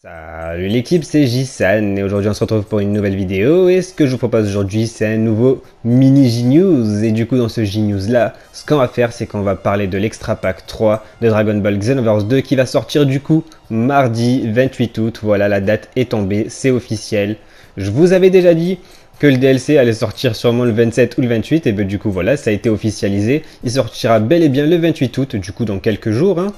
Salut l'équipe, c'est Jisan et aujourd'hui on se retrouve pour une nouvelle vidéo et ce que je vous propose aujourd'hui c'est un nouveau mini J-News et du coup dans ce J-News là, ce qu'on va faire c'est qu'on va parler de l'extra pack 3 de Dragon Ball Xenoverse 2 qui va sortir du coup mardi 28 août, voilà la date est tombée, c'est officiel. Je vous avais déjà dit que le DLC allait sortir sûrement le 27 ou le 28 et ben du coup voilà ça a été officialisé, il sortira bel et bien le 28 août du coup dans quelques jours hein.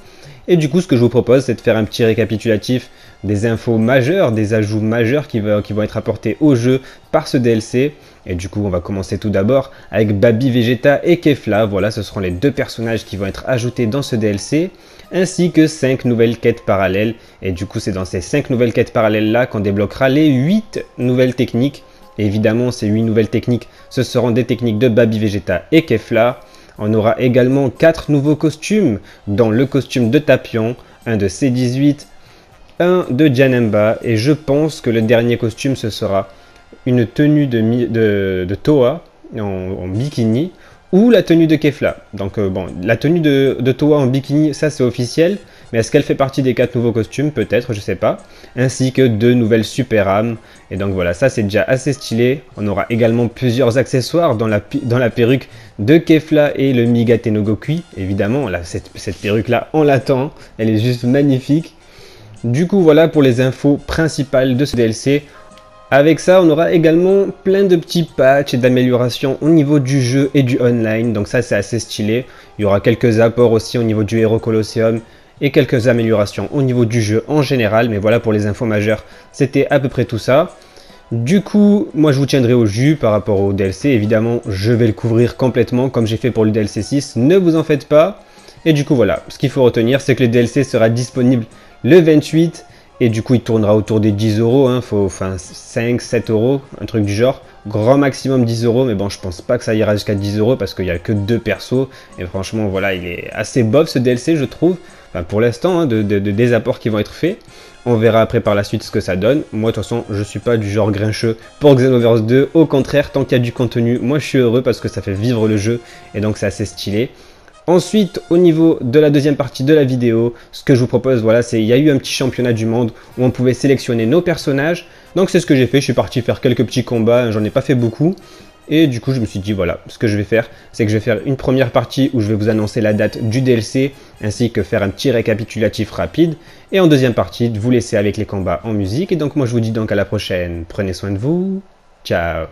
Et du coup, ce que je vous propose, c'est de faire un petit récapitulatif des infos majeures, des ajouts majeurs qui vont être apportés au jeu par ce DLC. Et du coup, on va commencer tout d'abord avec Baby Vegeta et Kefla. Voilà, ce seront les deux personnages qui vont être ajoutés dans ce DLC, ainsi que 5 nouvelles quêtes parallèles. Et du coup, c'est dans ces 5 nouvelles quêtes parallèles-là qu'on débloquera les 8 nouvelles techniques. Et évidemment, ces 8 nouvelles techniques, ce seront des techniques de Baby Vegeta et Kefla. On aura également 4 nouveaux costumes, dont le costume de Tapion, un de C18, un de Janemba, et je pense que le dernier costume ce sera une tenue de Toa en bikini, ou la tenue de Kefla. Donc bon, la tenue de Toa en bikini, ça c'est officiel, mais est-ce qu'elle fait partie des 4 nouveaux costumes? Peut-être, je sais pas. Ainsi que 2 nouvelles super âmes. Et donc voilà, ça c'est déjà assez stylé. On aura également plusieurs accessoires dans la perruque de Kefla et le Migate no Gokui. Évidemment, là, cette perruque là, on l'attend. Elle est juste magnifique. Du coup, voilà pour les infos principales de ce DLC. Avec ça, on aura également plein de petits patchs et d'améliorations au niveau du jeu et du online. Donc ça, c'est assez stylé. Il y aura quelques apports aussi au niveau du Hero Colosseum et quelques améliorations au niveau du jeu en général. Mais voilà pour les infos majeures, c'était à peu près tout ça. Du coup, moi je vous tiendrai au jus par rapport au DLC. Évidemment, je vais le couvrir complètement comme j'ai fait pour le DLC 6. Ne vous en faites pas. Et du coup, voilà. Ce qu'il faut retenir, c'est que le DLC sera disponible le 28. Et du coup, il tournera autour des 10 €. Hein. Enfin, 5, 7 €, un truc du genre. Grand maximum 10 €. Mais bon, je pense pas que ça ira jusqu'à 10 € parce qu'il n'y a que 2 persos. Et franchement, voilà, il est assez bof ce DLC, je trouve. Enfin, pour l'instant, hein, des apports qui vont être faits. On verra après par la suite ce que ça donne. Moi, de toute façon, je suis pas du genre grincheux pour Xenoverse 2. Au contraire, tant qu'il y a du contenu, moi je suis heureux parce que ça fait vivre le jeu. Et donc, c'est assez stylé. Ensuite, au niveau de la deuxième partie de la vidéo, ce que je vous propose, voilà, c'est il y a eu un petit championnat du monde où on pouvait sélectionner nos personnages. Donc, c'est ce que j'ai fait. Je suis parti faire quelques petits combats. J'en ai pas fait beaucoup. Et du coup, je me suis dit, voilà, ce que je vais faire, c'est que je vais faire une première partie où je vais vous annoncer la date du DLC, ainsi que faire un petit récapitulatif rapide. Et en deuxième partie, de vous laisser avec les combats en musique. Et donc, moi, je vous dis donc à la prochaine. Prenez soin de vous. Ciao.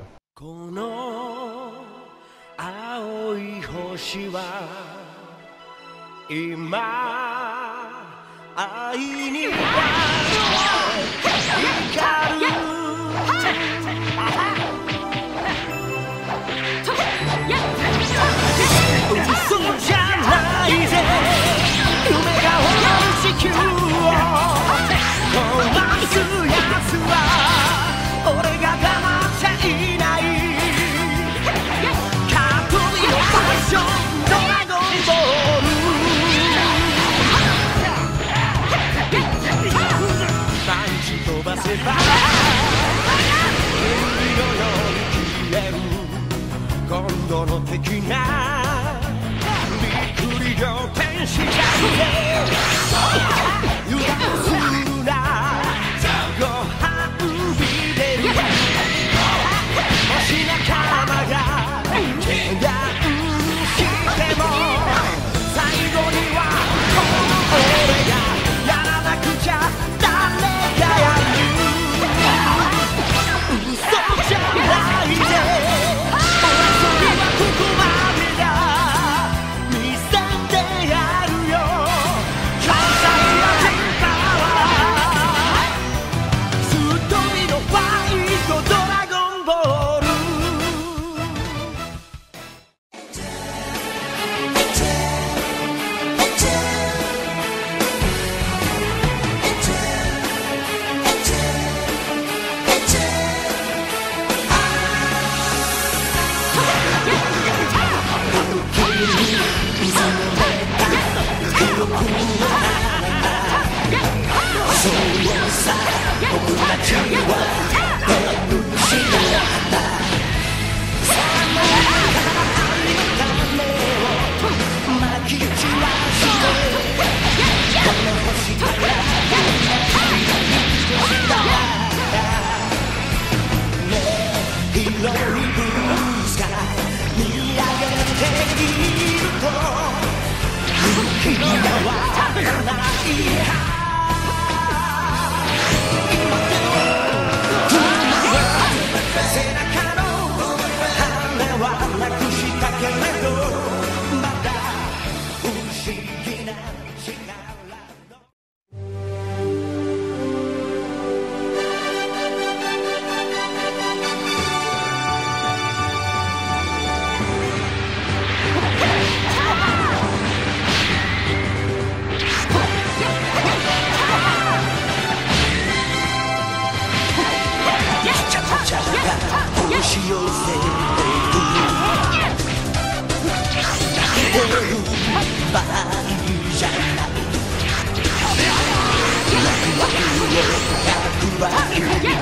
バー